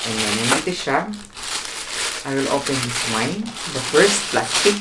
Ayan, nandito siya. I will open this wine. The first plastic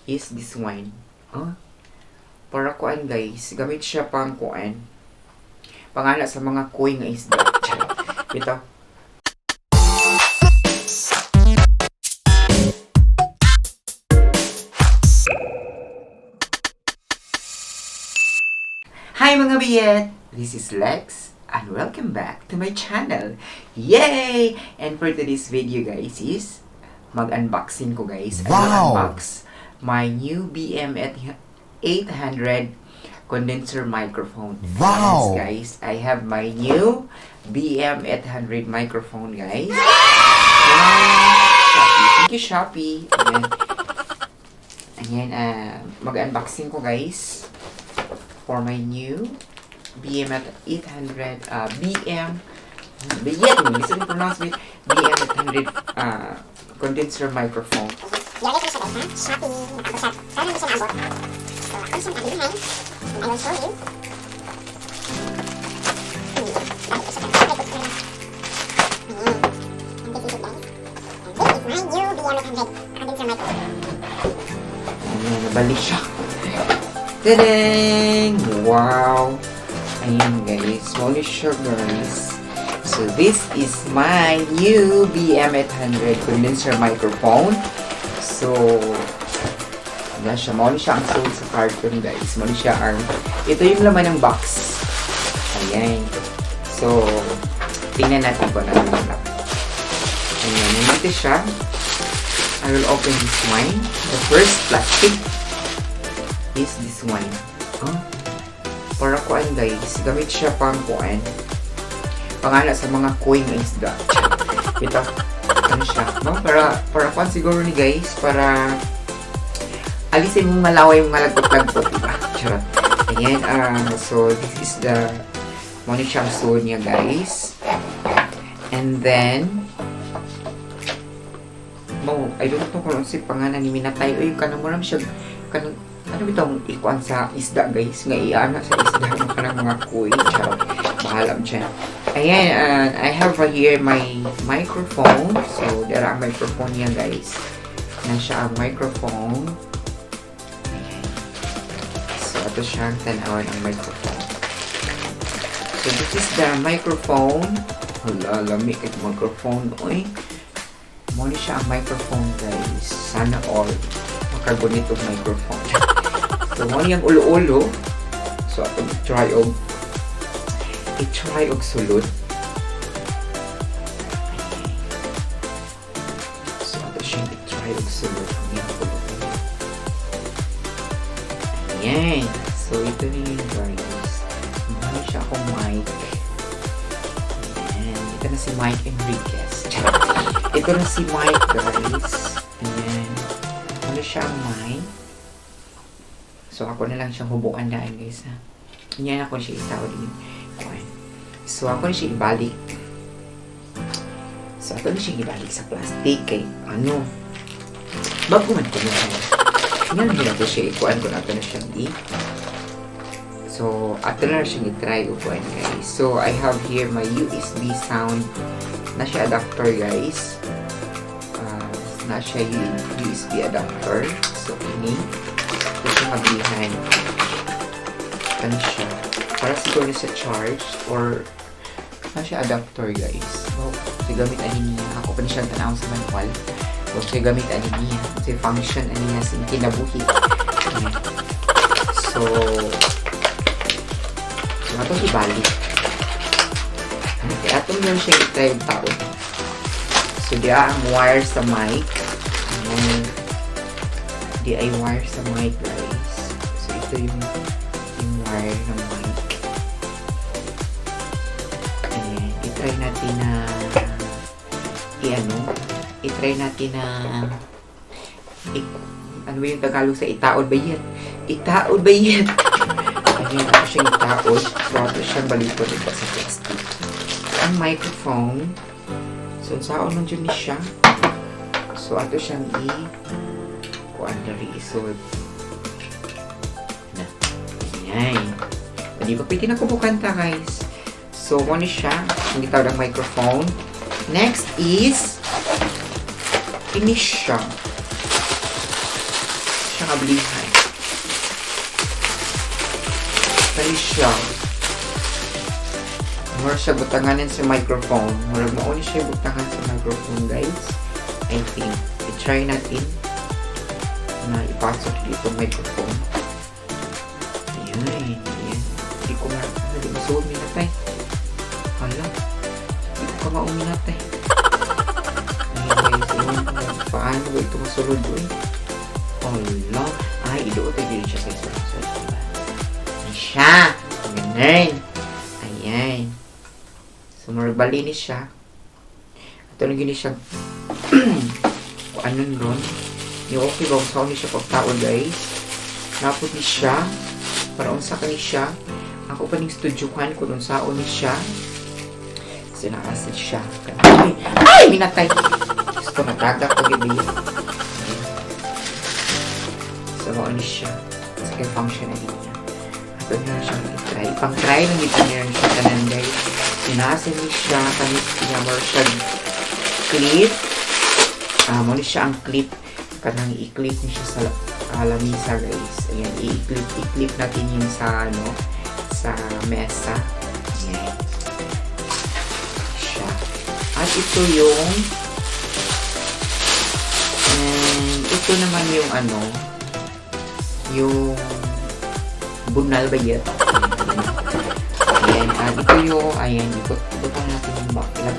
is this wine. Para kuan guys, gamit siya pang kuan. Pangana sa mga koi nga isda. Ito. Hi mga biyet! This is Lex and welcome back to my channel. Yay! And for today's video guys is mag-unboxing ko guys. I will unbox my new BM800 Condenser Microphone. Wow! Yes guys, I have my new BM800 microphone guys. Thank you Shopee. Ayan, mag-unboxing ko guys for my new BM800 BM800 condenser microphone. Yari ko siya guys ha, Shopee, nakapusap. Sana hindi siya naabot. So, ako siya nabilihan. And I will show you. Dahil ko siya guys, ay ko na. Ayan. And this is it guys. And this is my new BM800 condenser microphone. Ayan, nabalik siya. Tadang! Wow! Ayan guys, muna siya guys. So this is my new BM800 condenser microphone. So, wala siya. Muna siya ang sold sa carton guys. Muna siya ang, ito yung laman ng box. Ayan. So, tingnan natin kung ano naman. Ayan, nandito siya. I will open this wine. The first plastic is this wine. Para kuan guys, gamit siya pang kuan. Pangana sa mga koi nga isda. Ito, ano siya, no? Para kuan siguro ni guys, para alisin mong malaway yung malagpot-lagpot, diba? Charot. Ayan, so this is the muna siyang soon niya guys. And then, I don't know kung si pangalan ni Minatay. Uy, kanang mo siya, kanang, ano bitong ikuan sa isda guys, nga iana sa isda ng kanang mga kuy. Charot, bahalam siya. Ayan, I have here my microphone. So, there ang microphone niya guys. Siya ang microphone. Ayan. So, ito siya ang tanawan ng microphone. So, this is the microphone. Hala, lamig at microphone. Uy, muna siya ang microphone guys. Sana all makagunit ang microphone. So, muna yung ulo-ulo. So, atong i-try og sulod. So, ato siyang i-try og sulod. Ayan. So, ito na yun guys. Muna siya akong mic. Ayan. Ito na si Mike Enriquez. Ito na si Mike guys. Ayan. Muna siya ang mic. So, ako na lang siyang hubukan daan guys ha. Ganyan ako siya itaw din. So, ako na siya ibalik. So, ako na siya ibalik sa plastic kay ano. Bago man ko na. Ganyan na ito siya ikuan ko na ito na siyang So, ito na siyang i-try upuan guys. So, I have here my USB sound na siya adapter guys. Na siya USB adapter. So, ini. Ito siya maglihan. Ano siya? Para siguro sa charge or na siya adapter guys. So, gamit ani niya. Ako pa siyang tanaw sa manual. So, gamit ani niya. Kasi function ani niya sa kinabuhi. So, ito si Bali. Okay, atong lang siya i-try yung tao. So, diya ang wire sa mic. Di ay wire sa mic guys. So, ito yung wire ng mic. Ayan. I-try natin na i-try natin na ano ba yung Tagalog sa itaod ba yan? Itaod ba yan? Ayan, ako siyang itaod. So, ako siyang balikot ito sa plastic. Ang microphone. So, saan nun dyan siya? So, ato siyang i-quandary. So, ayan. Hindi pa pwede na kubukan ta, guys. So, ano siya? Hindi tawag ang microphone. Next is finish siya. Siya kablihan. Finish siya. Mura siya butanganin sa microphone. Mura mauni siya butangan sa microphone, guys. I think. I-try natin na ipasok dito microphone. Ayan. Hindi ko masuot minatay. Hala. Hindi ko ka mauminatay. Ayan, guys. Ayan. Paano ba ito masulod ko eh? Hala. Ay, idoot ay dito siya sa isa. Ayan siya. Ganun. Ayan. So, marbalinis siya. Ito na gini siya. O anong ron. Yung okay ba? Sa siya pagtaon, guys. Napot ni siya. Para unsa ka ni siya. Ako pa ning studyohan kung unsaon ni siya. Sinakasin siya. Ay! Minatay! Gusto natagak ko gabi. So, maon ni siya. Sige, function na niya. Ato niya siya mag-try. Pang-try lang ito niya siya kanan, guys. Sinakasin ni siya. Kanis niya more siya clip. Maon ni siya ang clip. Kanang i-clip niya siya sa lamisa, guys. Ayan, i-clip natin yung sa sa mesa. Ayan. Siya. At ito yung ito naman yung yung bunal ba yun? Ayan. At ito yung ikot-ikotan natin yung backlog.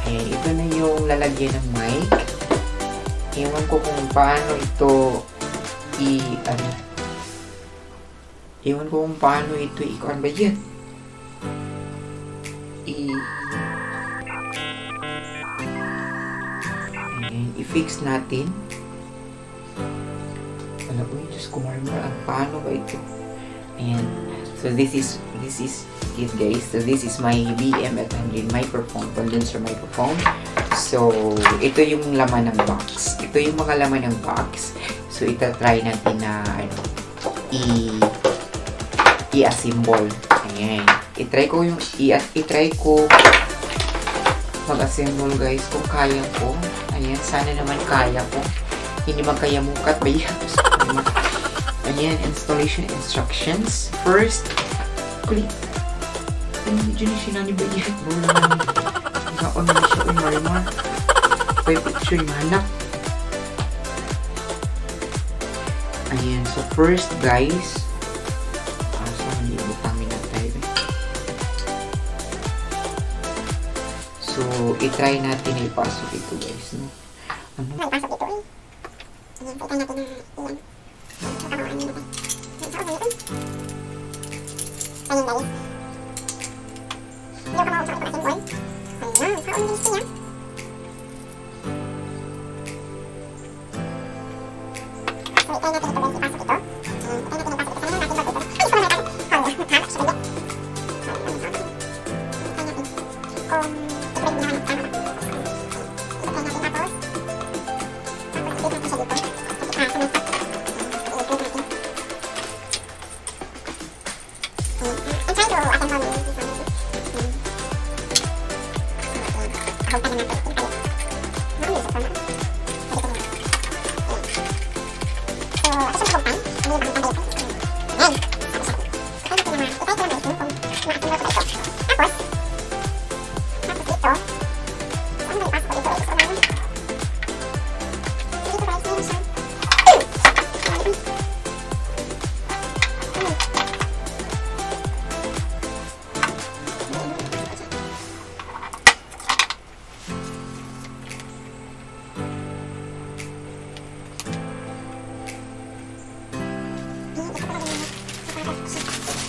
Ayan, ito na yung lalagyan ng mic. Iwan ko kung paano ito ikuan ba yan? I-fix natin. Alam ko yung Diyos ko, marmar. Paano ba ito? Ayan. So, this is it, guys. So, this is my BM800 microphone, condenser microphone. So, ito yung laman ng box. Ito yung mga laman ng box. So, ita-try natin na i-assemble. Ayan. I-try ko mag-assemble, guys, kung kaya ko. Ayan. Sana naman kaya ko. Hindi magkayamukat ba yan? Ayan. Installation instructions. First, click. Medyo na sinani ba yan? Nakaon na siya kung marimar. Pwede picture yung hanap. Ayan. So, first, guys. Saan hindi butangin na tayo. So, itry natin na ipasok ito, guys. No? Ipasok ito eh. Ayan, itry natin na iyan. Nakakamaan nyo natin. Ayan, guys. Hindi ko mausap ito kasi boy. Ayan, kaon din siya. So, itry natin ito, guys. Ipasok ito. Itry natin ipasok ito. Sana natin ipasok ito. Ay, ito na tayo. Hala, nakakak siya ulit. Itry natin. Kung ito rin binahanap tama. Itry natin tapos. Tapos, click natin siya dito. Sumasap. I-click natin. I'm trying to assemble this one. Hold na natin. So, ako siya mag-hold time. Hindi ba ang pambay ito? Ayan. Try natin naman. I-try ko naman kung ma-assemble ko na ito. Tapos ito. Saan ba ipasok ko dito? Gusto naman. Dito guys, mayroon siya.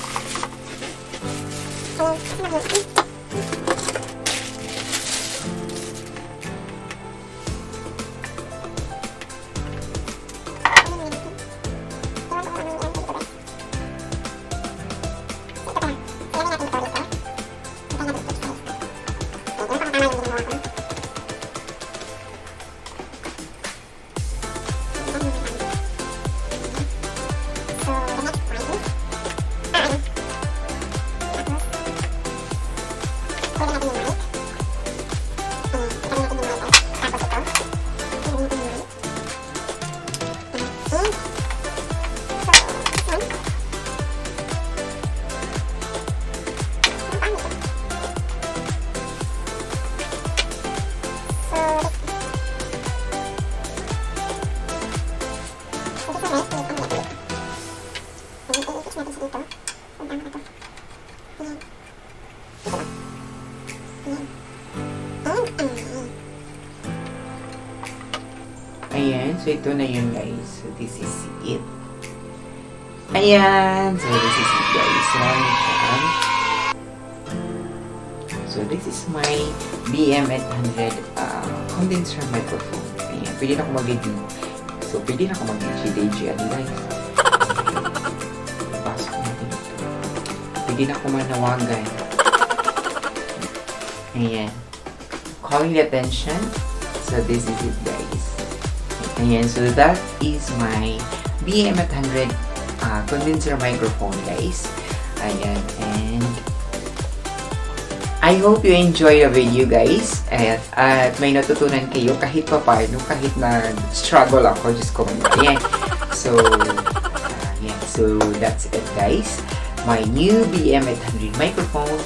So, ito na yun, guys. So, this is it. Ayan. So, this is it, guys. So, this is my BM800 Condenser Microphone. Ayan. Pwede na ako mag-edit. So, pwede na ako mag-edit. Guys. Pasok natin ito. Pwede na ako manawagan. Ayan. Calling the attention. So, this is it, guys. Ayan. So, that is my BM800 condenser microphone, guys. Ayan. And I hope you enjoy the video, guys. At may natutunan kayo kahit pa paano, kahit na struggle ako. Just comment. Ayan. So, yeah. So, that's it, guys. My new BM800 microphone.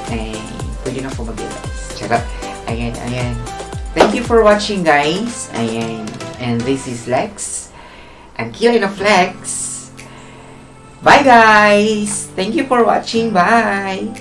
And pwede na ako mag-realize. Charot. Ayan, ayan. Thank you for watching, guys. Ayan. And this is Lex. I'm killing a flex. Bye, guys. Thank you for watching. Bye.